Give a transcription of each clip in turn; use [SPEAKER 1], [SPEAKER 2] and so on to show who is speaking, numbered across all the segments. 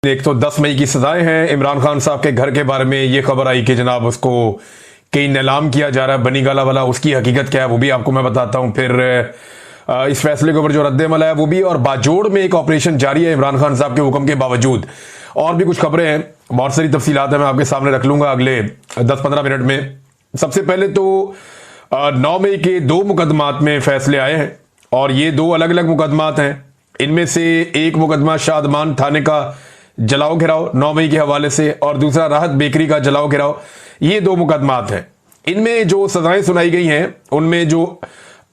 [SPEAKER 1] 110 मई की सजाएं हैं। इमरान खान साहब के घर के बारे में ये खबर आई कि जनाब उसको कहीं नीलाम किया जा रहा है, बनी गाला वाला। उसकी हकीकत क्या है वो भी आपको मैं बताता हूं। फिर इस फैसले के ऊपर जो रद्द-ए-अमल है वो भी, और बाजोड़ में एक ऑपरेशन जारी है इमरान खान साहब के हुक्म के बावजूद। और भी कुछ खबरें हैं, बहुत सारी तफसीलात है, मैं आपके सामने रख लूंगा अगले 10-15 मिनट में। सबसे पहले तो 9 मई के 2 मुकदमात में फैसले आए हैं, और ये 2 अलग अलग मुकदमात हैं। इनमें से एक मुकदमा शादमान थाने का जलाओ घिराव 9 मई के हवाले से, और दूसरा राहत बेकरी का जलाओ घिराव। ये 2 मुकदमात हैं। इनमें जो सजाएं सुनाई गई हैं उनमें जो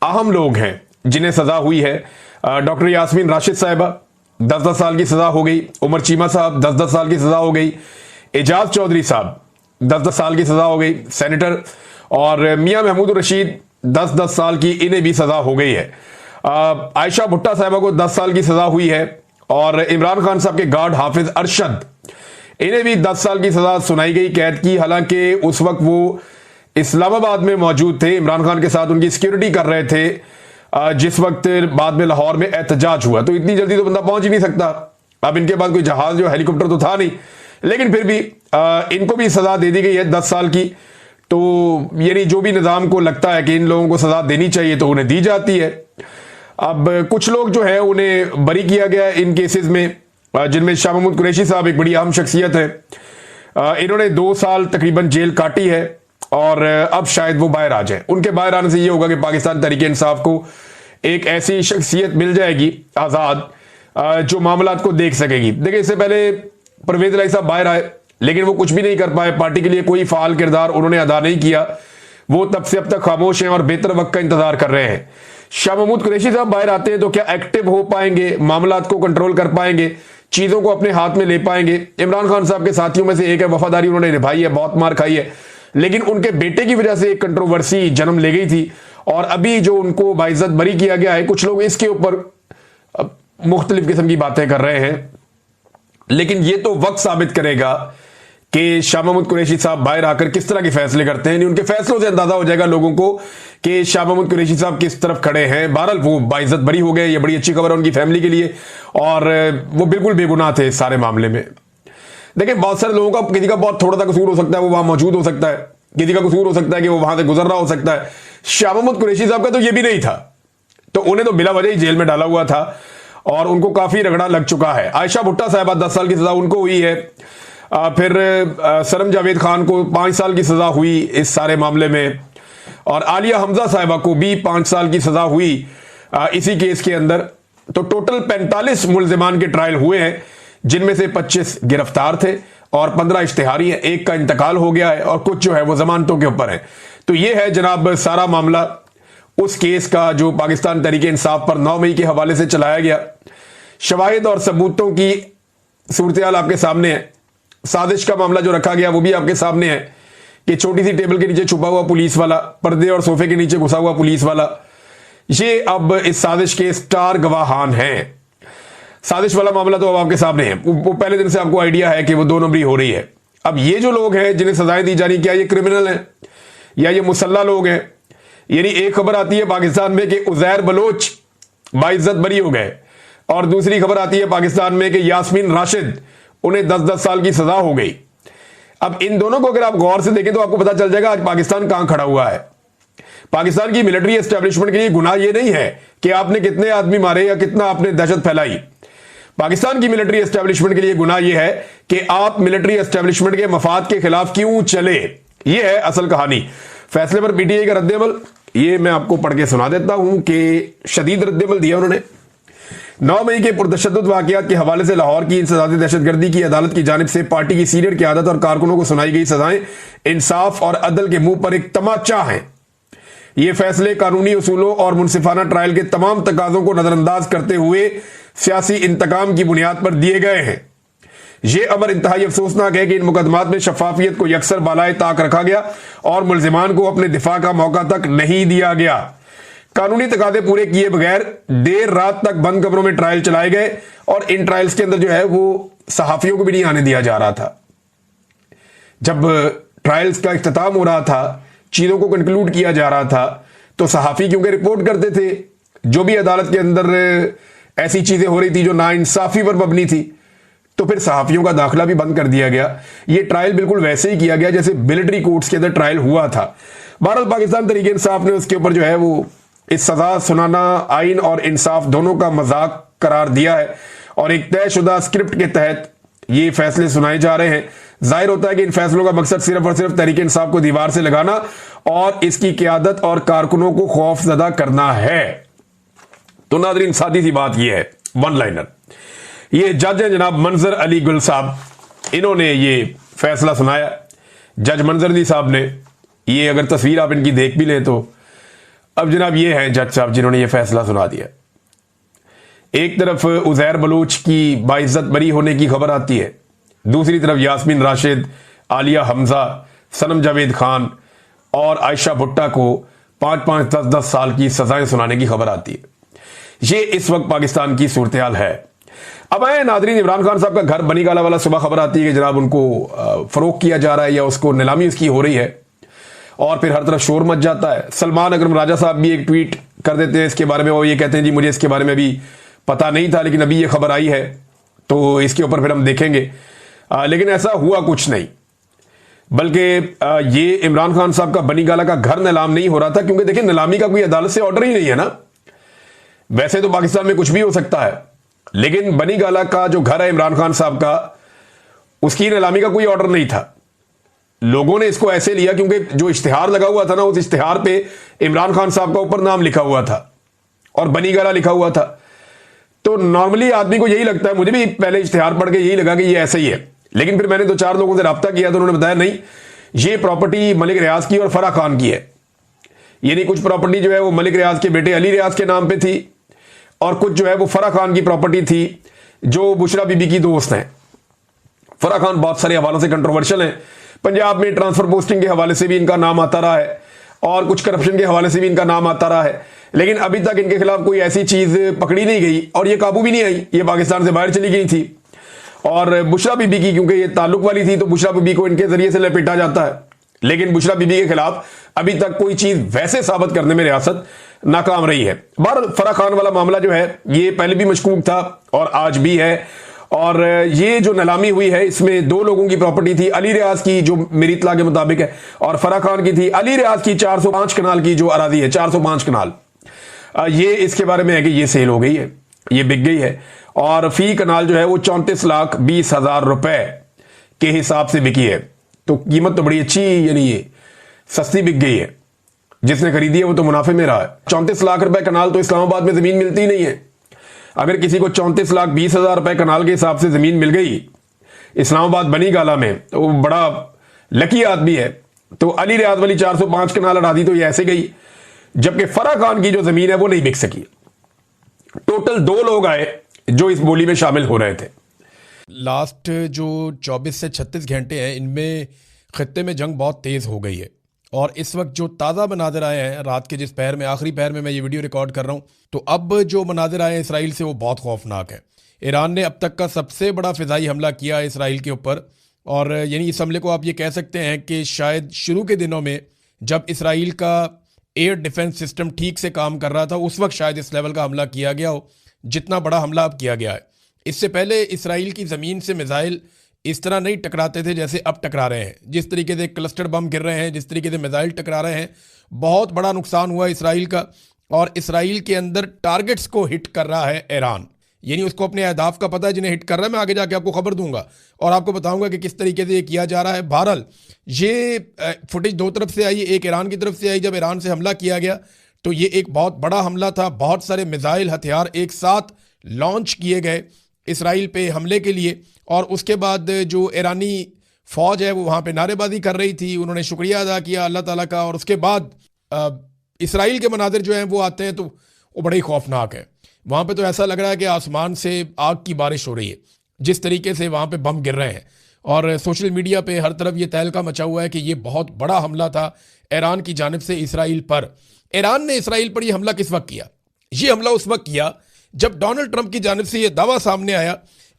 [SPEAKER 1] अहम लोग हैं जिन्हें सजा हुई है, डॉक्टर यास्मीन राशिद साहिबा 10-10 साल की सजा हो गई, उमर चीमा साहब 10-10 साल की सजा हो गई, एजाज चौधरी साहब 10-10 साल की सजा हो गई सेनेटर, और मियां महमूद रशीद 10-10 साल की, इन्हें भी सजा हो गई है। आयशा भुट्टा साहिबा को 10 साल की सजा हुई है, और इमरान खान साहब के गार्ड हाफिज अरशद, इन्हें भी 10 साल की सजा सुनाई गई कैद की। हालांकि उस वक्त वो इस्लामाबाद में मौजूद थे, इमरान खान के साथ उनकी सिक्योरिटी कर रहे थे जिस वक्त बाद में लाहौर में एहतजाज हुआ। तो इतनी जल्दी तो बंदा पहुंच ही नहीं सकता। अब इनके पास कोई जहाज जो हेलीकॉप्टर तो था नहीं, लेकिन फिर भी इनको भी सजा दे दी गई है 10 साल की। तो यानी जो भी निजाम को लगता है कि इन लोगों को सजा देनी चाहिए तो उन्हें दी जाती है। अब कुछ लोग जो है उन्हें बरी किया गया इन केसेस में, जिनमें शाह महमूद कुरैशी साहब एक बड़ी अहम शख्सियत है। इन्होंने 2 साल तकरीबन जेल काटी है, और अब शायद वो बाहर आ जाए। उनके बाहर आने से ये होगा कि पाकिस्तान तहरीक इंसाफ को एक ऐसी शख्सियत मिल जाएगी आजाद, जो मामलात को देख सकेगी। देखिए, इससे पहले परवेज इलाही साहब बाहर आए, लेकिन वो कुछ भी नहीं कर पाए। पार्टी के लिए कोई फाल किरदार उन्होंने अदा नहीं किया। वो तब से अब तक खामोश हैं और बेहतर वक्त का इंतजार कर रहे हैं। शाह महमूद कुरैशी साहब बाहर आते हैं तो क्या एक्टिव हो पाएंगे, मामलात को कंट्रोल कर पाएंगे, चीजों को अपने हाथ में ले पाएंगे? इमरान खान साहब के साथियों में से एक है, वफादारी उन्होंने निभाई है, बहुत मार खाई है, लेकिन उनके बेटे की वजह से एक कंट्रोवर्सी जन्म ले गई थी, और अभी जो उनको बाइज्जत बरी किया गया है, कुछ लोग इसके ऊपर मुख्तलिफ किस्म की बातें कर रहे हैं। लेकिन ये तो वक्त साबित करेगा कि शाह महमूद कुरैशी साहब बाहर आकर किस तरह के फैसले करते हैं। उनके फैसलों से अंदाजा हो जाएगा लोगों को कि शाह महमूद कुरैशी साहब किस तरफ खड़े हैं। बहरहाल वो बाइज्जत बरी हो गए, ये बड़ी अच्छी खबर है उनकी फैमिली के लिए, और वो बिल्कुल बेगुनाह थे इस सारे मामले में। देखिए, बहुत सारे लोगों का, किसी का बहुत थोड़ा सा कसूर हो सकता है, वो वहां मौजूद हो सकता है, किसी का कसूर हो सकता है कि वो वहां से गुजर रहा हो सकता है। शाह महमूद कुरैशी साहब का तो ये भी नहीं था, तो उन्हें तो बिला वजह ही जेल में डाला हुआ था, और उनको काफी रगड़ा लग चुका है। आयशा भुट्टा साहिबा 10 साल की सजा उनको हुई है। फिर सरम जावेद खान को 5 साल की सजा हुई इस सारे मामले में, और आलिया हमजा साहिबा को भी 5 साल की सजा हुई इसी केस के अंदर। तो टोटल 45 मुल्जिमान के ट्रायल हुए हैं, जिनमें से 25 गिरफ्तार थे और 15 इश्तिहारी हैं। एक का इंतकाल हो गया है, और कुछ जो है वो जमानतों के ऊपर है। तो ये है जनाब सारा मामला उस केस का जो पाकिस्तान तहरीक इंसाफ पर 9 मई के हवाले से चलाया गया। शवाहिद और सबूतों की सूरत हाल आपके सामने है। साजिश का मामला जो रखा गया वो भी आपके सामने है कि छोटी सी टेबल के नीचे छुपा हुआ पुलिस वाला, पर्दे और सोफे के नीचे घुसा हुआ पुलिस वाला, ये अब इस साजिश के स्टार गवाहान हैं। साजिश वाला मामला तो अब आपके सामने है। वो पहले दिन से आपको आइडिया है कि वो 2 नंबरी हो रही है। अब ये जो लोग हैं जिन्हें सजाएं दी जा रही, क्या ये क्रिमिनल हैं या ये मुसल्ला लोग हैं? यानी एक खबर आती है पाकिस्तान में कि उजैर बलोच बाइज्जत बरी हो गए, और दूसरी खबर आती है पाकिस्तान में कि यास्मीन राशिद, उन्हें 10-10 साल की सजा हो गई। अब इन दोनों को अगर आप गौर से देखें तो आपको पता चल जाएगा आज पाकिस्तान कहां खड़ा हुआ है। पाकिस्तान की मिलिट्री एस्टेब्लिशमेंट के लिए गुनाह यह नहीं है कि आपने कितने आदमी मारे या कितना आपने दहशत फैलाई। पाकिस्तान की मिलिट्री एस्टेब्लिशमेंट के लिए गुनाह यह है कि आप मिलिट्री एस्टेब्लिशमेंट के मफाद के खिलाफ क्यों चले। यह है असल कहानी। फैसले पर पीटीआई का रद्द-ए-अमल, ये मैं आपको पढ़ के सुना देता हूं कि शदीद रद्द-ए-अमल दिया उन्होंने। 9 मई के पुरतशद्दुद वाकयात के हवाले से लाहौर की इंसदादी दहशतगर्दी की अदालत की जानिब से पार्टी की सीनियर क़यादत और कारकुनों को सुनाई गई सजाएं इंसाफ और अदल के मुंह पर एक तमाचा है। ये फैसले कानूनी उसूलों और मुनसिफाना ट्रायल के तमाम तकाजों को नजरअंदाज करते हुए सियासी इंतकाम की बुनियाद पर दिए गए हैं। यह अमर इंतहाई अफसोसनाक है कि इन मुकदमात में शफाफियत को यकसर बालाए ताक रखा गया और मुल्जिमान को अपने दिफा का मौका तक नहीं दिया गया। कानूनी तकादे पूरे किए बगैर देर रात तक बंद कमरों में ट्रायल चलाए गए, और इन ट्रायल्स के अंदर जो है वो सहाफियों को भी नहीं आने दिया जा रहा था। जब ट्रायल्स का इख्तिताम हो रहा था, चीजों को कंक्लूड किया जा रहा था, तो सहाफी क्योंकि रिपोर्ट करते थे जो भी अदालत के अंदर ऐसी चीजें हो रही थी जो नाइंसाफी पर मबनी थी, तो फिर सहाफियों का दाखिला भी बंद कर दिया गया। ये ट्रायल बिल्कुल वैसे ही किया गया जैसे मिलिट्री कोर्ट्स के अंदर ट्रायल हुआ था। बहरहाल पाकिस्तान तहरीक इंसाफ ने उसके ऊपर जो है वो इस सजा सुनाना आइन और इंसाफ दोनों का मजाक करार दिया है और एक तयशुदा स्क्रिप्ट के तहत ये फैसले सुनाए जा रहे हैं। जाहिर होता है कि इन फैसलों का मकसद सिर्फ और सिर्फ तहरीक इंसाफ को दीवार से लगाना और इसकी क़यादत और कारकुनों को खौफजदा करना है। तो नाज़रीन, सादी सी बात यह है, वन लाइनर, ये जज हैं जनाब मंजर अली गुल साहब, इन्होंने ये फैसला सुनाया। जज मंजर अली साहब ने, ये अगर तस्वीर आप इनकी देख भी लें तो अब जनाब ये हैं जज साहब जिन्होंने ये फैसला सुना दिया। एक तरफ उजैर बलूच की बाइज्जत बरी होने की खबर आती है, दूसरी तरफ यास्मीन राशिद, आलिया हमजा, सनम जावेद खान और आयशा भुट्टा को 5-5, 10-10 साल की सजाएं सुनाने की खबर आती है। ये इस वक्त पाकिस्तान की सूरत हाल है। अब आए नाजरीन, इमरान खान साहब का घर बनी गाला वाला, सुबह खबर आती है कि जनाब उनको फरोख्त किया जा रहा है या उसको नीलामी उसकी हो रही है और फिर हर तरफ शोर मच जाता है। सलमान अकरम राजा साहब भी एक ट्वीट कर देते हैं इसके बारे में, वो ये कहते हैं जी मुझे इसके बारे में भी पता नहीं था लेकिन अभी ये खबर आई है तो इसके ऊपर फिर हम देखेंगे। लेकिन ऐसा हुआ कुछ नहीं, बल्कि ये इमरान खान साहब का बनी गाला का घर नीलाम नहीं हो रहा था, क्योंकि देखिए नीलामी का कोई अदालत से ऑर्डर ही नहीं है ना। वैसे तो पाकिस्तान में कुछ भी हो सकता है, लेकिन बनी गाला का जो घर है इमरान खान साहब का, उसकी नीलामी का कोई ऑर्डर नहीं था। लोगों ने इसको ऐसे लिया क्योंकि जो इश्तिहार लगा हुआ था ना, उस इश्तिहार पे इमरान खान साहब का ऊपर नाम लिखा हुआ था और बनी गाला लिखा हुआ था। तो नॉर्मली आदमी को यही लगता है, मुझे भी पहले इश्तिहार पढ़ के यही लगा कि ये ऐसे ही है, लेकिन फिर मैंने 2-4 लोगों से रब्ता किया तो उन्होंने बताया नहीं, ये प्रॉपर्टी मलिक रियाज की और फराह खान की है। यानी कुछ प्रॉपर्टी जो है वो मलिक रियाज के बेटे अली रियाज के नाम पे थी और कुछ जो है वो फराह खान की प्रॉपर्टी थी जो बुशरा बीबी की दोस्त हैं। फराह खान बहुत सारे हवालों से कंट्रोवर्शियल हैं, पंजाब में ट्रांसफर पोस्टिंग के हवाले से भी इनका नाम आता रहा है और कुछ करप्शन के हवाले से भी इनका नाम आता रहा है, लेकिन अभी तक इनके खिलाफ कोई ऐसी चीज पकड़ी नहीं गई और ये काबू भी नहीं आई, ये पाकिस्तान से बाहर चली गई थी। और बुशरा बीबी की क्योंकि ये ताल्लुक वाली थी तो बुशरा बीबी को इनके जरिए से लपेटा जाता है, लेकिन बुशरा बीबी के खिलाफ अभी तक कोई चीज वैसे साबित करने में रियासत नाकाम रही है। बहरहाल फराह खान वाला मामला जो है ये पहले भी मशकूक था और आज भी है, और ये जो नीलामी हुई है इसमें 2 लोगों की प्रॉपर्टी थी, अली रियाज की जो मेरी इत्तला के मुताबिक है और फराह खान की थी। अली रियाज की 405 कनाल की जो अराजी है, 405 कनाल, ये इसके बारे में है कि ये सेल हो गई है, ये बिक गई है और फी कनाल जो है वो 34,20,000 रुपए के हिसाब से बिकी है। तो कीमत तो बड़ी अच्छी, यानी ये सस्ती बिक गई है, जिसने खरीदी है वो तो मुनाफे में रहा है। 34 लाख रुपए कनाल तो इस्लामाबाद में जमीन मिलती ही नहीं है। अगर किसी को 34,20,000 रुपए कनाल के हिसाब से जमीन मिल गई इस्लामाबाद बनी गाला में तो वो बड़ा लकी आदमी है। तो अली रियाज वाली 405 कनाल अरादी तो ये ऐसे गई, जबकि फराह खान की जो जमीन है वो नहीं बिक सकी। टोटल 2 लोग आए जो इस बोली में शामिल हो रहे थे।
[SPEAKER 2] लास्ट जो 24 से 36 घंटे हैं इनमें खत्ते में जंग बहुत तेज़ हो गई है और इस वक्त जो ताज़ा मनाजिर आए हैं, रात के जिस पहर में, आखिरी पहर में मैं ये वीडियो रिकॉर्ड कर रहा हूँ, तो अब जो मनाजिर आए हैं इसराइल से वो बहुत खौफनाक है। ईरान ने अब तक का सबसे बड़ा फ़िज़ाई हमला किया है इसराइल के ऊपर, और यानी इस हमले को आप ये कह सकते हैं कि शायद शुरू के दिनों में जब इसराइल का एयर डिफेंस सिस्टम ठीक से काम कर रहा था उस वक्त शायद इस लेवल का हमला किया गया हो जितना बड़ा हमला अब किया गया है। इससे पहले इसराइल की ज़मीन से मिसाइल इस तरह नहीं टकराते थे जैसे अब टकरा रहे हैं। जिस तरीके से क्लस्टर बम गिर रहे हैं, जिस तरीके से मिसाइल टकरा रहे हैं, बहुत बड़ा नुकसान हुआ इसराइल का। और इसराइल के अंदर टारगेट्स को हिट कर रहा है ईरान, यानी उसको अपने अहदाफ का पता है जिन्हें हिट कर रहा है। मैं आगे जाके आपको खबर दूंगा और आपको बताऊंगा कि किस तरीके से ये किया जा रहा है। बहरहाल ये फुटेज 2 तरफ से आई, एक ईरान की तरफ से आई। जब ईरान से हमला किया गया तो ये एक बहुत बड़ा हमला था, बहुत सारे मिसाइल हथियार एक साथ लॉन्च किए गए इसराइल पे हमले के लिए। और उसके बाद जो ईरानी फ़ौज है वो वहाँ पे नारेबाजी कर रही थी, उन्होंने शुक्रिया अदा किया अल्लाह ताला का। और उसके बाद इसराइल के मनाजिर जो हैं वो आते हैं तो वो बड़े ही खौफनाक है। वहाँ पे तो ऐसा लग रहा है कि आसमान से आग की बारिश हो रही है, जिस तरीके से वहाँ पे बम गिर रहे हैं। और सोशल मीडिया पे हर तरफ ये तहलका मचा हुआ है कि ये बहुत बड़ा हमला था ईरान की जानिब से इसराइल पर। ईरान ने इसराइल पर ये हमला किस वक्त किया? ये हमला उस वक्त किया जब डोनाल्ड ट्रंप की जानिब से ये दावा सामने आया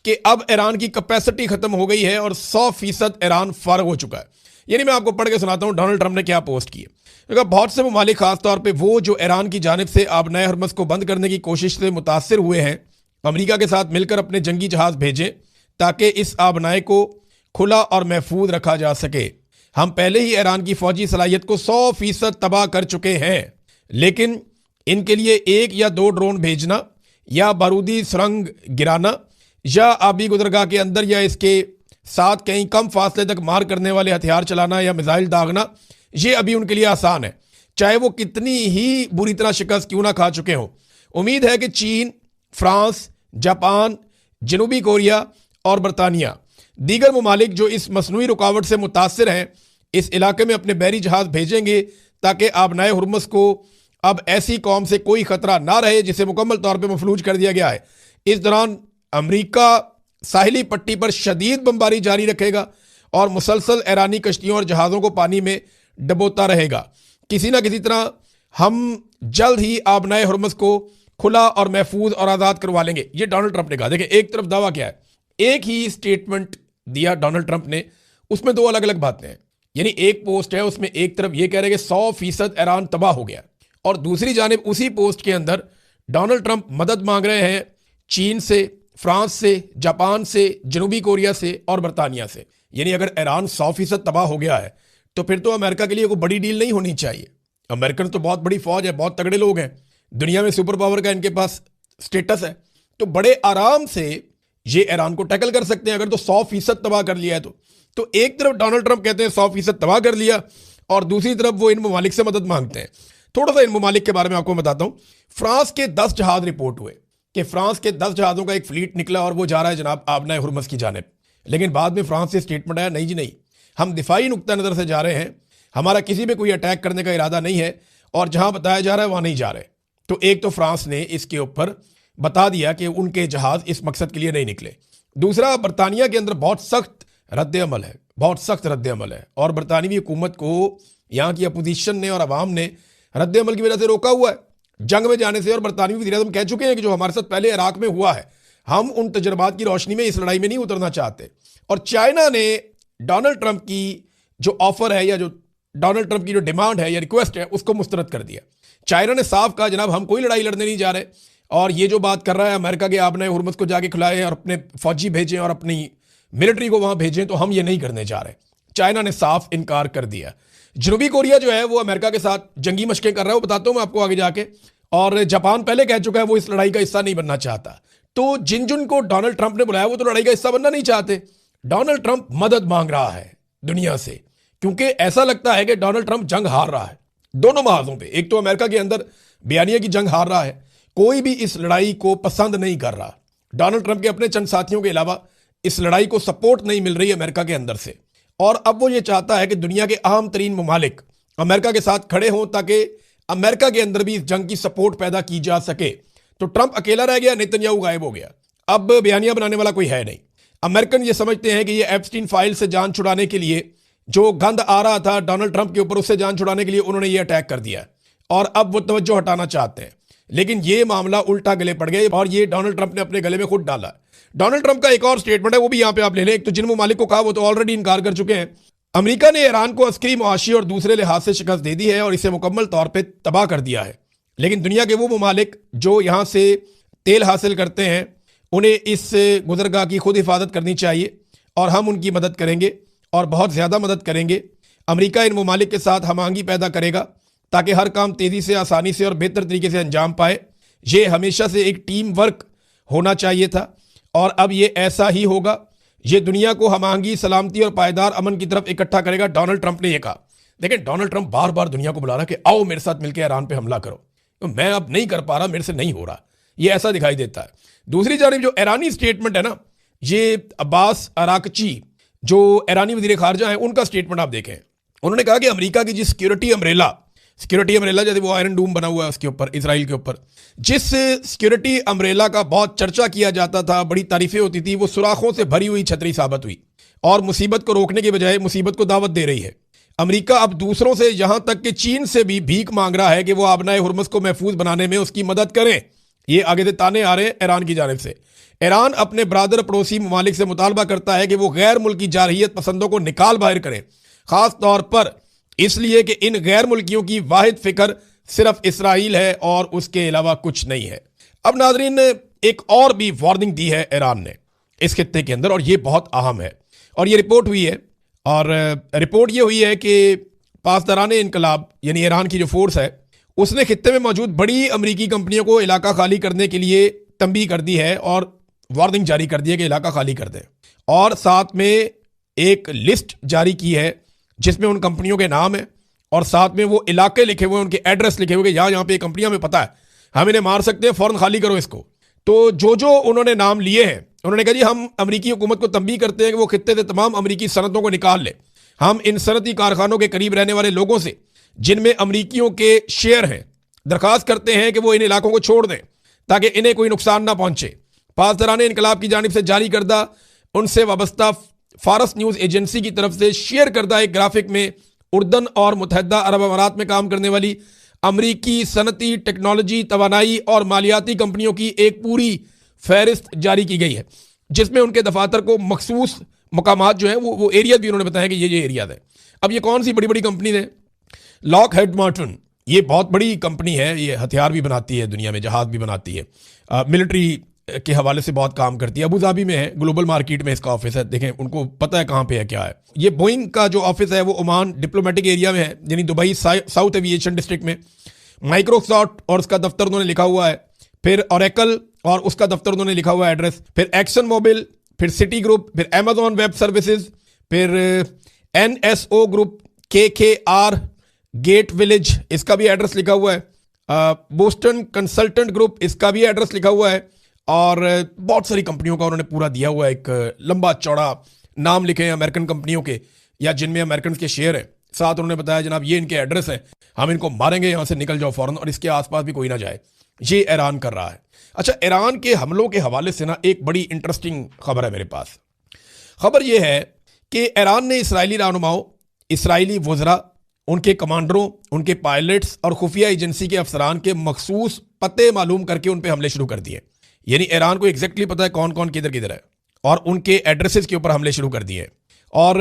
[SPEAKER 2] कि अब ईरान की कैपेसिटी खत्म हो गई है और 100% ईरान फारग हो चुका है। यानी मैं आपको पढ़ के सुनाता हूँ डोनाल्ड ट्रंप ने क्या पोस्ट की है। बहुत से ममालिक खासतौर पे वो जो ईरान की जानिब से आबनाए हरमस को बंद करने की कोशिश से मुतासर हुए हैं, अमेरिका के साथ मिलकर अपने जंगी जहाज भेजें ताकि इस आबनाए को खुला और महफूज रखा जा सके। हम पहले ही ईरान की फौजी सलाहियत को 100% तबाह कर चुके हैं, लेकिन इनके लिए 1 या 2 ड्रोन भेजना या बारूदी सुरंग गिराना या आबी गुजरगाह के अंदर या इसके साथ कहीं कम फासले तक मार करने वाले हथियार चलाना या मिसाइल दागना, ये अभी उनके लिए आसान है, चाहे वो कितनी ही बुरी तरह शिकस्त क्यों ना खा चुके हों। उम्मीद है कि चीन, फ्रांस, जापान, जनूबी कोरिया और बरतानिया दीगर ममालिक जो इस मसनूई रुकावट से मुतासिर हैं इस इलाके में अपने बहरी जहाज भेजेंगे ताकि आबनाए हुर्मुज़ को अब ऐसी कौम से कोई खतरा ना रहे जिसे मुकम्मल तौर पे मफलूज कर दिया गया है। इस दौरान अमेरिका साहिली पट्टी पर शदीद बमबारी जारी रखेगा और मुसलसल ईरानी कश्तियों और जहाज़ों को पानी में डबोता रहेगा। किसी ना किसी तरह हम जल्द ही आबनाए हुर्मुज़ को खुला और महफूज और आज़ाद करवा लेंगे, ये डोनाल्ड ट्रंप ने कहा। देखिए, एक तरफ दावा क्या है, एक ही स्टेटमेंट दिया डोनाल्ड ट्रंप ने, उसमें 2 अलग अलग बातें हैं। यानी एक पोस्ट है, उसमें एक तरफ ये कह रहे हैं कि 100% ईरान तबाह हो गया, और दूसरी जानिब उसी पोस्ट के अंदर डोनाल्ड ट्रंप मदद मांग रहे हैं चीन से, फ्रांस से, जापान से, जनूबी कोरिया से और बरतानिया से। यानी अगर ईरान 100% तबाह हो गया है तो फिर तो अमेरिका के लिए कोई बड़ी डील नहीं होनी चाहिए। अमेरिकन तो बहुत बड़ी फौज है, बहुत तगड़े लोग हैं, दुनिया में सुपर पावर का इनके पास स्टेटस है, तो बड़े आराम से ये ईरान को टैकल कर सकते हैं अगर तो 100% तबाह कर लिया है तो एक तरफ डोनाल्ड ट्रंप कहते हैं 100% तबाह कर लिया और दूसरी तरफ वो इन ममालिक से मदद मांगते हैं। थोड़ा सा इन ममालिक के बारे में आपको बताता हूं। फ्रांस के 10 जहाज रिपोर्ट हुए कि फ्रांस के 10 जहाज़ों का एक फ्लीट निकला और वो जा रहा है जनाब आबनाए हुर्मुज़ की जानिब, लेकिन बाद में फ्रांस से स्टेटमेंट आया, नहीं जी नहीं, हम दिफाई नुक्ता नज़र से जा रहे हैं, हमारा किसी पे कोई अटैक करने का इरादा नहीं है और जहां बताया जा रहा है वहां नहीं जा रहे। तो एक तो फ्रांस ने इसके ऊपर बता दिया कि उनके जहाज इस मकसद के लिए नहीं निकले। दूसरा, बरतानिया के अंदर बहुत सख्त रद्द अमल है, बहुत सख्त रद्द अमल है, और बरतानवी हुकूमत को यहाँ की अपोजिशन ने और अवाम ने रद्द अमल की वजह से रोका हुआ है जंग में जाने से। और बरतानवी वज़ीर-ए-आज़म कह चुके हैं कि जो हमारे साथ पहले इराक में हुआ है, हम उन तजर्बात की रोशनी में इस लड़ाई में नहीं उतरना चाहते। और चाइना ने डोनाल्ड ट्रंप की जो ऑफर है या जो डोनाल्ड ट्रंप की जो डिमांड है या रिक्वेस्ट है उसको मुस्तरद कर दिया। चाइना ने साफ कहा, जनाब हम कोई लड़ाई लड़ने नहीं जा रहे, और ये जो बात कर रहा है अमेरिका के आबनाए हुर्मुज़ को जाके खिलाएं और अपने फौजी भेजें और अपनी मिलिट्री को वहां भेजें, तो हम ये नहीं करने जा रहे। चाइना ने साफ इनकार कर दिया। जनूबी कोरिया जो है वो अमेरिका के साथ जंगी मशकें कर रहा है, वो बताता हूं मैं आपको आगे जाके। और जापान पहले कह चुका है वो इस लड़ाई का हिस्सा नहीं बनना चाहता। तो जिन को डोनाल्ड ट्रंप ने बुलाया वो तो लड़ाई का हिस्सा बनना नहीं चाहते। डोनाल्ड ट्रंप मदद मांग रहा है दुनिया से, क्योंकि ऐसा लगता है कि डोनाल्ड ट्रंप जंग हार रहा है दोनों महाजों पे। एक तो अमेरिका के अंदर बयानिया की जंग हार रहा है, कोई भी इस लड़ाई को पसंद नहीं कर रहा। डोनाल्ड ट्रंप के अपने चंद साथियों के अलावा इस लड़ाई को सपोर्ट नहीं मिल रही अमेरिका के अंदर से, और अब वो ये चाहता है कि दुनिया के अहम तरीन ममालिक अमेरिका के साथ खड़े हों ताकि अमेरिका के अंदर भी इस जंग की सपोर्ट पैदा की जा सके। तो ट्रंप अकेला रह गया, नेतन्याहू गायब हो गया, अब बयानिया बनाने वाला कोई है नहीं। अमेरिकन ये समझते हैं कि ये एप्स्टीन फाइल से जान छुड़ाने के लिए, जो गंद आ रहा था डोनाल्ड ट्रंप के ऊपर, उससे जान छुड़ाने के लिए उन्होंने ये अटैक कर दिया और अब वो तवज्जो हटाना चाहते हैं। लेकिन ये मामला उल्टा गले पड़ गए और ये डोनाल्ड ट्रंप ने अपने गले में खुद डाला। डोनाल्ड ट्रंप का एक और स्टेटमेंट है, वो भी यहां पे आप ले लें। एक तो जिन ममालिक को कहा वो तो ऑलरेडी इनकार कर चुके हैं। अमेरिका ने ईरान को अस्करी, मुआशी और दूसरे लिहाज से शिकस्त दे दी है और इसे मुकम्मल तौर पर तबाह कर दिया है। लेकिन दुनिया के वो ममालिक जो यहां से तेल हासिल करते हैं उन्हें इस गुजरगाह की खुद हिफाजत करनी चाहिए और हम उनकी मदद करेंगे और बहुत ज़्यादा मदद करेंगे। अमेरिका इन ममालिक के साथ हमआहंगी पैदा करेगा ताकि हर काम तेज़ी से, आसानी से और बेहतर तरीके से अंजाम पाए। ये हमेशा से एक टीम वर्क होना चाहिए था और अब ये ऐसा ही होगा। ये दुनिया को हमआहंगी, सलामती और पायदार अमन की तरफ इकट्ठा करेगा। डोनाल्ड ट्रंप ने यह कहा। देखिए, डोनाल्ड ट्रंप बार बार दुनिया को बुला रहा है कि आओ मेरे साथ मिलकर ईरान पे हमला करो, तो मैं अब नहीं कर पा रहा, मेरे से नहीं हो रहा, ये ऐसा दिखाई देता है। दूसरी जानिब जो ईरानी स्टेटमेंट है ना, ये अब्बास अराकची जो ईरानी वजीर खारजा हैं उनका स्टेटमेंट आप देखें। उन्होंने कहा कि अमेरिका की जिस सिक्योरिटी अम्ब्रेला जैसे वो आयरन डूम बना हुआ है उसके ऊपर, इसराइल के ऊपर, जिस सिक्योरिटी अम्ब्रेला का बहुत चर्चा किया जाता था, बड़ी तारीफें होती थी, वो सुराखों से भरी हुई छतरी साबित हुई और मुसीबत को रोकने के बजाय मुसीबत को दावत दे रही है। अमेरिका अब दूसरों से, यहां तक कि चीन से भी भीख मांग रहा है कि वो आबनाए हुर्मुज़ को महफूज बनाने में उसकी मदद करें। ये आगे से ताने आ रहे हैं ईरान की जानिब से। ईरान अपने बरादर पड़ोसी ममालिक से मुतालबा करता है कि वो गैर मुल्की जारहियत पसंदों को निकाल बाहर करें, खास तौर पर इसलिए कि इन गैर मुल्कियों की वाहिद फिक्र सिर्फ इसराइल है और उसके अलावा कुछ नहीं है। अब नाजरीन, एक और भी वार्निंग दी है ईरान ने। इस खित्ते के अंदर, और ये बहुत अहम है। और ये रिपोर्ट हुई है, और रिपोर्ट ये हुई है कि पासदारान इनकलाब यानी ईरान की जो फोर्स है उसने खित्ते में मौजूद बड़ी अमरीकी कंपनियों को इलाका खाली करने के लिए तंबीह कर दी है और वार्निंग जारी कर दी है कि इलाका खाली कर दें, और साथ में एक लिस्ट जारी की है जिसमें उन कंपनियों के नाम है और साथ में वो इलाके लिखे हुए, उनके एड्रेस लिखे हुए कि यहाँ पे कंपनियां हमें पता है, हम इन्हें मार सकते हैं, फौरन खाली करो इसको। तो जो उन्होंने नाम लिए हैं, उन्होंने कहा जी हम अमरीकी हुकूमत को तंबीह करते हैं कि वो खित्ते से तमाम अमरीकी सनतों को निकाल ले। हम इन सनती कारखानों के करीब रहने वाले लोगों से जिनमें अमरीकियों के शेयर हैं दरखास्त करते हैं कि वो इन इलाकों को छोड़ दें ताकि इन्हें कोई नुकसान ना पहुंचे। पासदारान इनकलाब की जानिब से जारी करदा उनसे वाबस्ता फारस न्यूज़ एजेंसी की तरफ से शेयर करदा एक ग्राफिक में उर्दन और मुत्तहदा अरब अमारात में काम करने वाली अमरीकी सनती, टेक्नोलॉजी, तवानाई और मालियाती कंपनियों की एक पूरी फहरिस्त जारी की गई है जिसमें उनके दफातर को मखसूस मकामात जो हैं वो एरिया भी उन्होंने बताया कि ये एरियाज है। अब ये कौन सी बड़ी बड़ी कंपनी है? लॉकहीड मार्टिन, ये बहुत बड़ी कंपनी है, ये हथियार भी बनाती है, दुनिया में जहाज भी बनाती है, मिलिट्री के हवाले से बहुत काम करती है। अबू धाबी में है, ग्लोबल मार्केट में इसका ऑफिस है, देखें उनको पता है कहाँ पे है क्या है। ये बोइंग का जो ऑफिस है वो ओमान डिप्लोमेटिक एरिया में है, यानी दुबई साउथ एविएशन डिस्ट्रिक्ट में। माइक्रोसॉफ्ट और उसका दफ्तर उन्होंने लिखा हुआ है, फिर ओरेकल और उसका दफ्तर उन्होंने लिखा हुआ है एड्रेस, फिर एक्सन मोबिल, फिर सिटी ग्रुप, फिर अमेजॉन वेब सर्विसेज, फिर NSO Group, KKR Gate Village, इसका भी एड्रेस लिखा हुआ है, बोस्टन कंसल्टेंट ग्रुप, इसका भी एड्रेस लिखा हुआ है, और बहुत सारी कंपनियों का उन्होंने पूरा दिया हुआ है, एक लंबा चौड़ा नाम लिखे हैं अमेरिकन कंपनियों के या जिनमें अमेरिकन के शेयर हैं। साथ उन्होंने बताया जनाब ये इनके एड्रेस हैं, हम इनको मारेंगे, यहाँ से निकल जाओ फौरन और इसके आसपास भी कोई ना जाए। ये ईरान कर रहा है। अच्छा, ईरान के हमलों के हवाले से ना एक बड़ी इंटरेस्टिंग खबर है मेरे पास। खबर यह है कि ईरान ने इसराइली रहनुमाओं, इसराइली वज़रा, उनके कमांडरों, उनके पायलट्स और खुफिया एजेंसी के अफसरान के मखसूस पते मालूम करके उन पर हमले शुरू कर दिए। यानी ईरान को एग्जैक्टली पता है कौन कौन किधर किधर है और उनके एड्रेसेस के ऊपर हमले शुरू कर दिए और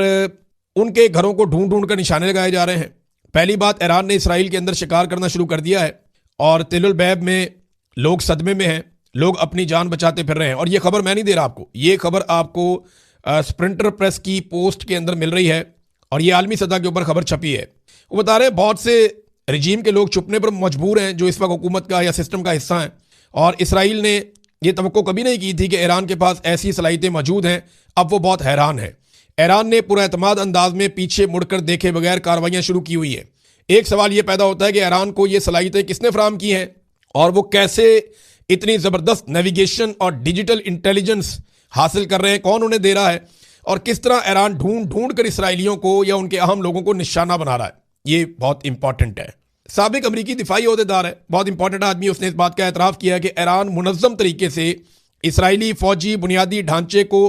[SPEAKER 2] उनके घरों को ढूंढ ढूंढ कर निशाने लगाए जा रहे हैं। पहली बात, ईरान ने इसराइल के अंदर शिकार करना शुरू कर दिया है और तिल बैब में लोग सदमे में हैं, लोग अपनी जान बचाते फिर रहे हैं। और ये खबर मैं नहीं दे रहा आपको, ये खबर आपको स्प्रिंटर प्रेस की पोस्ट के अंदर मिल रही है और ये आलमी सतह के ऊपर खबर छपी है। वो बता रहे हैं बहुत से रजीम के लोग छुपने पर मजबूर हैं जो इस वक्त हुकूमत का या सिस्टम का हिस्सा हैं, और इसराइल ने यह तवक्को कभी नहीं की थी कि ईरान के पास ऐसी सलाहियतें मौजूद हैं। अब वो बहुत हैरान है। ईरान ने पूरा एतमाद अंदाज में पीछे मुड़कर देखे बगैर कार्रवाइयाँ शुरू की हुई है। एक सवाल ये पैदा होता है कि ईरान को ये सलाहियतें किसने फराहम की हैं और वो कैसे इतनी ज़बरदस्त नेविगेशन और डिजिटल इंटेलिजेंस हासिल कर रहे हैं, कौन उन्हें दे रहा है, और किस तरह ईरान ढूंढ ढूंढ कर इसराइलियों को या उनके अहम लोगों को निशाना बना रहा है। ये बहुत इंपॉर्टेंट है। साबिक अमरीकी दिफाई ओहदेदार है, बहुत इंपॉर्टेंट आदमी, उसने इस बात का एतराफ़ किया कि ईरान मुनज़्ज़म तरीके से इसराइली फौजी बुनियादी ढांचे को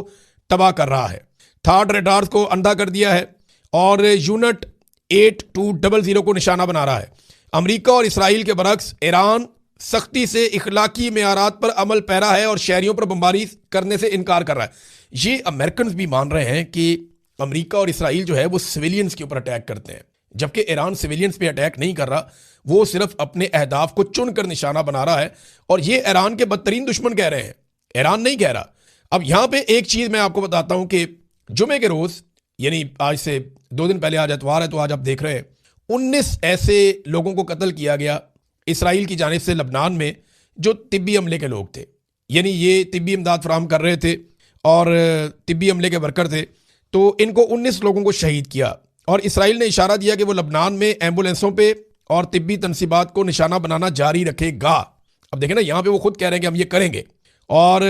[SPEAKER 2] तबाह कर रहा है, थार्ड रडार्स को अंधा कर दिया है और यूनिट 8200 को निशाना बना रहा है। अमरीका और इसराइल के बरक्स ईरान सख्ती से इखलाकी मेयारात पर अमल पैरा है और शहरियों पर बमबारी करने से इनकार कर रहा है। ये अमेरिकन भी मान रहे हैं कि अमरीका और इसराइल जो है वो सिविलियंस के ऊपर अटैक करते हैं, जबकि ईरान सिविलियंस पे अटैक नहीं कर रहा, वो सिर्फ अपने अहदाफ को चुनकर निशाना बना रहा है और ये ईरान के बदतरीन दुश्मन कह रहे हैं, ईरान नहीं कह रहा। अब यहाँ पे एक चीज़ मैं आपको बताता हूँ कि जुमे के रोज़, यानी आज से 2 दिन पहले, आज एतवार है तो आज आप देख रहे हैं 19 ऐसे लोगों को कत्ल किया गया इसराइल की जानिब से लबनान में जो तिब्बी अमले के लोग थे, यानी ये तिब्बी इमदाद फराहम कर रहे थे और तिब्बी अमले के वर्कर थे। तो इनको 19 लोगों को शहीद किया और इसराइल ने इशारा दिया कि वो लबनान में एम्बुलेंसों पे और तिब्बी तनसीबात को निशाना बनाना जारी रखेगा। अब देखें ना, यहाँ पे वो खुद कह रहे हैं कि हम ये करेंगे और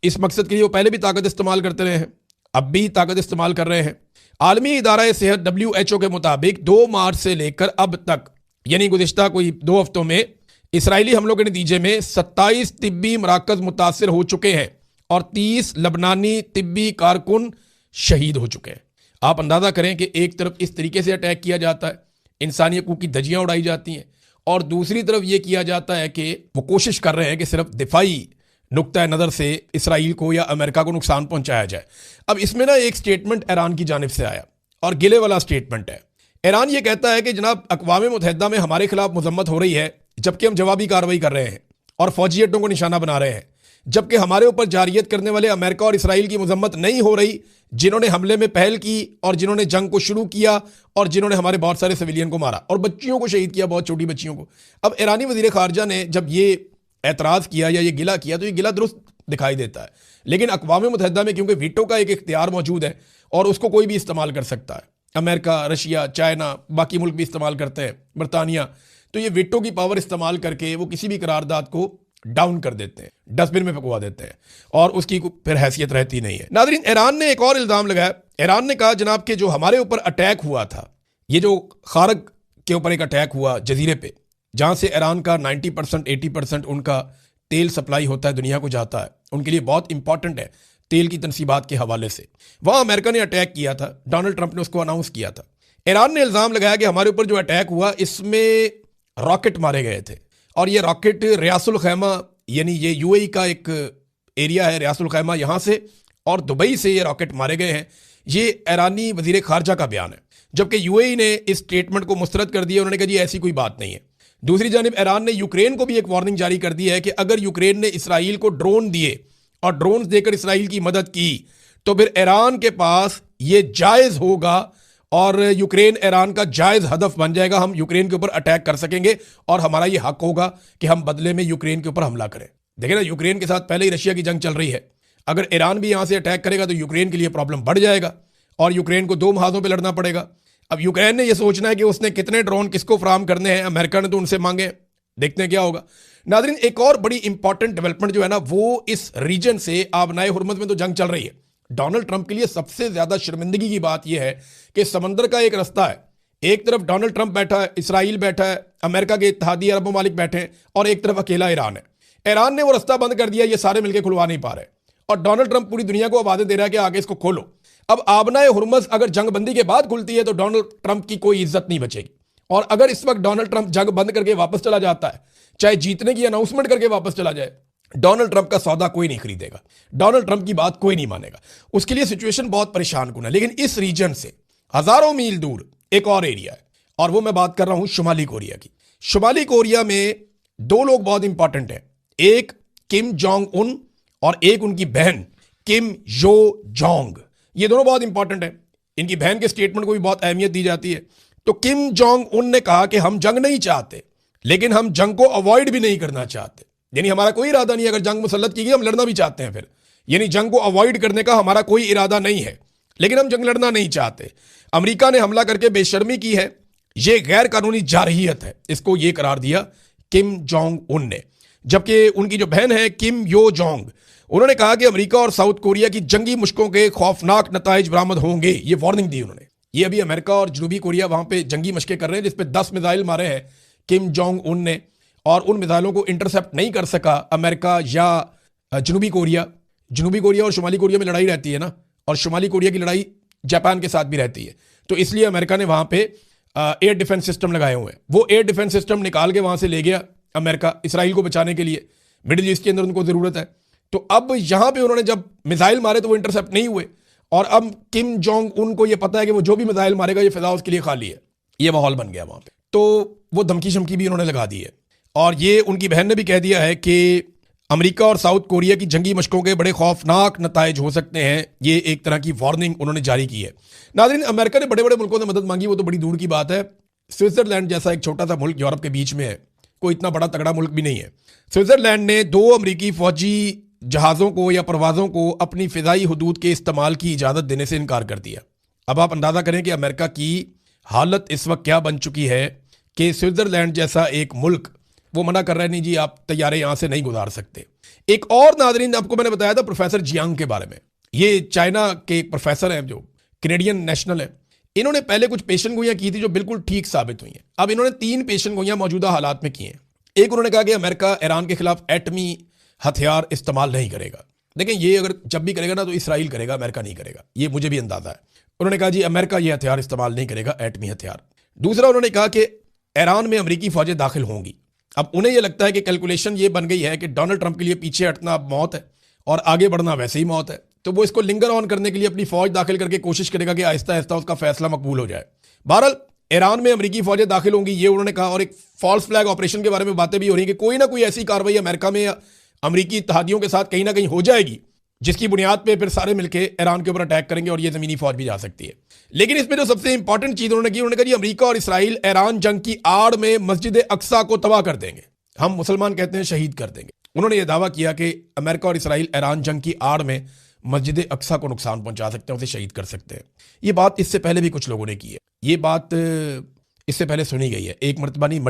[SPEAKER 2] इस मकसद के लिए वो पहले भी ताकत इस्तेमाल करते रहे हैं, अब भी ताकत इस्तेमाल कर रहे हैं। आलमी इदारा सेहत WHO के मुताबिक 2 मार्च से लेकर अब तक, यानी गुज़िश्ता कोई 2 हफ्तों में इसराइली हमलों के नतीजे में 27 तिब्बी मराकज़ मुतासर हो चुके हैं और 30 लबनानी तिब्बी कारकुन शहीद हो चुके हैं। आप अंदाज़ा करें कि एक तरफ इस तरीके से अटैक किया जाता है, इंसानी हकूक़ की धज्जियाँ उड़ाई जाती हैं, और दूसरी तरफ ये किया जाता है कि वो कोशिश कर रहे हैं कि सिर्फ दिफाई नुक्ता नज़र से इसराइल को या अमेरिका को नुकसान पहुंचाया जाए। अब इसमें ना एक स्टेटमेंट ईरान की जानिब से आया और गिले वाला स्टेटमेंट है। ईरान ये कहता है कि जनाब अक़वाम मुत्तहिदा में हमारे खिलाफ मजम्मत हो रही है जबकि हम जवाबी कार्रवाई कर रहे हैं और फौजी अड्डों को निशाना बना रहे हैं। जबकि हमारे ऊपर जारियत करने वाले अमेरिका और इसराइल की मजम्मत नहीं हो रही, जिन्होंने हमले में पहल की और जिन्होंने जंग को शुरू किया और जिन्होंने हमारे बहुत सारे सिविलियन को मारा और बच्चियों को शहीद किया, बहुत छोटी बच्चियों को। अब ईरानी वजीर खारजा ने जब ये एतराज़ किया या ये गिला किया तो ये गिला दुरुस्त दिखाई देता है, लेकिन अक़वाम मुत्तहिदा में क्योंकि वीटो का एक इख्तियार मौजूद है और उसको कोई भी इस्तेमाल कर सकता है, अमेरिका, रशिया, चाइना, बाकी मुल्क भी इस्तेमाल करते हैं, बरतानिया, तो ये वीटो की पावर इस्तेमाल करके वो किसी भी करारदाद को डाउन कर देते हैं, डस्टबिन में फेंकवा देते हैं और उसकी फिर हैसियत रहती नहीं है। नाज़रीन, ईरान ने एक और इल्ज़ाम लगाया। ईरान ने कहा जनाब कि जो हमारे ऊपर अटैक हुआ था, ये जो खारग के ऊपर एक अटैक हुआ जजीरे पे, जहाँ से ईरान का 90% 80% उनका तेल सप्लाई होता है, दुनिया को जाता है, उनके लिए बहुत इंपॉर्टेंट है तेल की तनसीबात के हवाले से, वहाँ अमेरिका ने अटैक किया था। डोनाल्ड ट्रंप ने उसको अनाउंस किया था। ईरान ने इल्ज़ाम लगाया कि हमारे ऊपर जो अटैक हुआ इसमें रॉकेट मारे गए थे और ये रॉकेट रियासुल खैमा, यानी ये यूएई का एक एरिया है रियासुल खैमा, यहाँ से और दुबई से ये रॉकेट मारे गए हैं। ये ईरानी वजीर खारजा का बयान है, जबकि यूएई ने इस स्टेटमेंट को मुस्तरद कर दिया। उन्होंने कहा जी ऐसी कोई बात नहीं है। दूसरी जानिब ईरान ने यूक्रेन को भी एक वार्निंग जारी कर दी है कि अगर यूक्रेन ने इसराइल को ड्रोन दिए और ड्रोन देकर इसराइल की मदद की तो फिर ईरान के पास ये जायज़ होगा और यूक्रेन ईरान का जायज़ हदफ बन जाएगा। हम यूक्रेन के ऊपर अटैक कर सकेंगे और हमारा ये हक होगा कि हम बदले में यूक्रेन के ऊपर हमला करें। देखिए ना, यूक्रेन के साथ पहले ही रशिया की जंग चल रही है, अगर ईरान भी यहाँ से अटैक करेगा तो यूक्रेन के लिए प्रॉब्लम बढ़ जाएगा और यूक्रेन को दो महाजों पर लड़ना पड़ेगा। अब यूक्रेन ने यह सोचना है कि उसने कितने ड्रोन किसको फराम करने हैं, अमेरिका ने तो उनसे मांगे, देखते हैं क्या होगा। नाज़रीन, एक और बड़ी इंपॉर्टेंट डेवलपमेंट जो है ना, वो इस रीजन से आबनाए हुर्मत में तो जंग चल रही है। डोनाल्ड ट्रंप के लिए सबसे ज्यादा शर्मिंदगी की बात यह है कि समंदर का एक रास्ता है, एक तरफ डोनाल्ड ट्रंप बैठा है, इसराइल बैठा है, अमेरिका के इत्तेहादी अरब ममालिक बैठे हैं और एक तरफ अकेला ईरान है। ईरान ने वो रास्ता बंद कर दिया, ये सारे मिलकर खुलवा नहीं पा रहे और डोनाल्ड ट्रंप पूरी दुनिया को आवाजें दे रहा है कि आगे इसको खोलो। अब आबनाए हुर्मज अगर जंगबंदी के बाद खुलती है तो डोनाल्ड ट्रंप की कोई इज्जत नहीं बचेगी, और अगर इस वक्त डोनाल्ड ट्रंप जंग बंद करके वापस चला जाता है, चाहे जीतने की अनाउंसमेंट करके वापस चला जाए, डोनाल्ड ट्रंप का सौदा कोई नहीं खरीदेगा, डोनाल्ड ट्रंप की बात कोई नहीं मानेगा। उसके लिए सिचुएशन बहुत परेशान कुन है। लेकिन इस रीजन से हजारों मील दूर एक और एरिया है और वो मैं बात कर रहा हूं शुमाली कोरिया की। शुमाली कोरिया में दो लोग बहुत इंपॉर्टेंट हैं, एक किम जोंग उन और एक उनकी बहन किम यो जोंग। ये दोनों बहुत इंपॉर्टेंट है, इनकी बहन के स्टेटमेंट को भी बहुत अहमियत दी जाती है। तो किम जोंग उन ने कहा कि हम जंग नहीं चाहते, लेकिन हम जंग को अवॉइड भी नहीं करना चाहते, यानी हमारा कोई इरादा नहीं है, अगर जंग मुसल्लत की गई हम लड़ना भी चाहते हैं फिर, यानी जंग को अवॉइड करने का हमारा कोई इरादा नहीं है, लेकिन हम जंग लड़ना नहीं चाहते। अमेरिका ने हमला करके बेशर्मी की है, यह गैर कानूनी जारहियत है, इसको यह करार दिया किम जोंग उन ने। जबकि उनकी जो बहन है किम यो जोंग, उन्होंने कहा कि अमेरिका और साउथ कोरिया की जंगी मुश्कों के खौफनाक नताइज बरामद होंगे, ये वार्निंग दी उन्होंने। ये अभी अमेरिका और जनूबी कोरिया वहां पे जंगी मशकें कर रहे हैं जिसपे 10 मिसाइल मारे हैं किम जोंग उन ने, और उन मिसाइलों को इंटरसेप्ट नहीं कर सका अमेरिका या जनूबी कोरिया। जनूबी कोरिया और शुमाली कोरिया में लड़ाई रहती है ना, और शुमाली कोरिया की लड़ाई जापान के साथ भी रहती है, तो इसलिए अमेरिका ने वहां पे एयर डिफेंस सिस्टम लगाए हुए हैं। वो एयर डिफेंस सिस्टम निकाल के वहां से ले गया अमेरिका इसराइल को बचाने के लिए, मिडिल ईस्ट के अंदर उनको जरूरत है। तो अब यहां पे उन्होंने जब मिसाइल मारे तो वो इंटरसेप्ट नहीं हुए, और अब किम जोंग उनको ये पता है कि वो जो भी मिसाइल मारेगा ये फिजा उसके लिए खाली है, ये माहौल बन गया वहां पे। तो वो धमकी शमकी भी उन्होंने लगा दी है, और ये उनकी बहन ने भी कह दिया है कि अमेरिका और साउथ कोरिया की जंगी मशकों के बड़े खौफनाक नताइज हो सकते हैं। ये एक तरह की वार्निंग उन्होंने जारी की है। नाज़रीन, अमेरिका ने बड़े बड़े मुल्कों से मदद मांगी, वो तो बड़ी दूर की बात है। स्विट्जरलैंड जैसा एक छोटा सा मुल्क यूरोप के बीच में है, कोई इतना बड़ा तगड़ा मुल्क भी नहीं है। स्विट्जरलैंड ने 2 अमरीकी फौजी जहाज़ों को या परवाज़ों को अपनी फ़िज़ाई हदूद के इस्तेमाल की इजाज़त देने से इनकार कर दिया। अब आप अंदाज़ा करें कि अमेरिका की हालत इस वक्त क्या बन चुकी है कि स्विट्जरलैंड जैसा एक मुल्क वो मना कर रहा है, नहीं जी आप तैयारे यहाँ से नहीं गुजार सकते। एक और नाज़रीन, आपको मैंने बताया था प्रोफेसर जियांग के बारे में, ये चाइना के एक प्रोफेसर हैं जो कैनेडियन नेशनल है। इन्होंने पहले कुछ पेशन गोइयाँ की थी जो बिल्कुल ठीक साबित हुई हैं। अब इन्होंने 3 पेशन गोइयाँ मौजूदा हालात में की हैं। एक, उन्होंने कहा कि अमेरिका ईरान के खिलाफ एटमी हथियार इस्तेमाल नहीं करेगा। देखें, ये अगर जब भी करेगा ना तो इसराइल करेगा, अमेरिका नहीं करेगा, ये मुझे भी अंदाजा है। उन्होंने कहा जी अमेरिका ये हथियार इस्तेमाल नहीं करेगा, एटमी हथियार। दूसरा, उन्होंने कहा कि ईरान में अमेरिकी फौजें दाखिल होंगी। अब उन्हें यह लगता है कि कैलकुलेशन ये बन गई है कि डोनाल्ड ट्रंप के लिए पीछे हटना अब मौत है और आगे बढ़ना वैसे ही मौत है, तो वो इसको लिंगर ऑन करने के लिए अपनी फौज दाखिल करके कोशिश करेगा कि आहिस्ता आहिस्ता उसका फैसला मकबूल हो जाए। बहरहाल ईरान में अमेरिकी फौजें दाखिल होंगी, ये उन्होंने कहा। और एक फॉल्स फ्लैग ऑपरेशन के बारे में बातें भी हो रही हैं कि कोई ना कोई ऐसी कार्रवाई अमेरिका में अमरीकी इत्तेहादियों के साथ कहीं ना कहीं हो जाएगी, जिसकी बुनियाद पे फिर सारे मिलके ईरान के ऊपर अटैक करेंगे और ये ज़मीनी फौज भी जा सकती है। लेकिन इसमें जो सबसे इंपॉर्टेंट चीज़ उन्होंने की, उन्होंने कहा जी अमरीका और इसराइल ईरान जंग की आड़ में मस्जिद अक्सा को तबाह कर देंगे, हम मुसलमान कहते हैं शहीद कर देंगे। उन्होंने ये दावा किया कि अमेरिका और इसराइल ईरान जंग की आड़ में मस्जिद अक्सा को नुकसान पहुंचा सकते हैं, उसे शहीद कर सकते हैं। ये बात इससे पहले भी कुछ लोगों ने की है, ये बात इससे पहले सुनी गई है, एक मरतबा नहीं,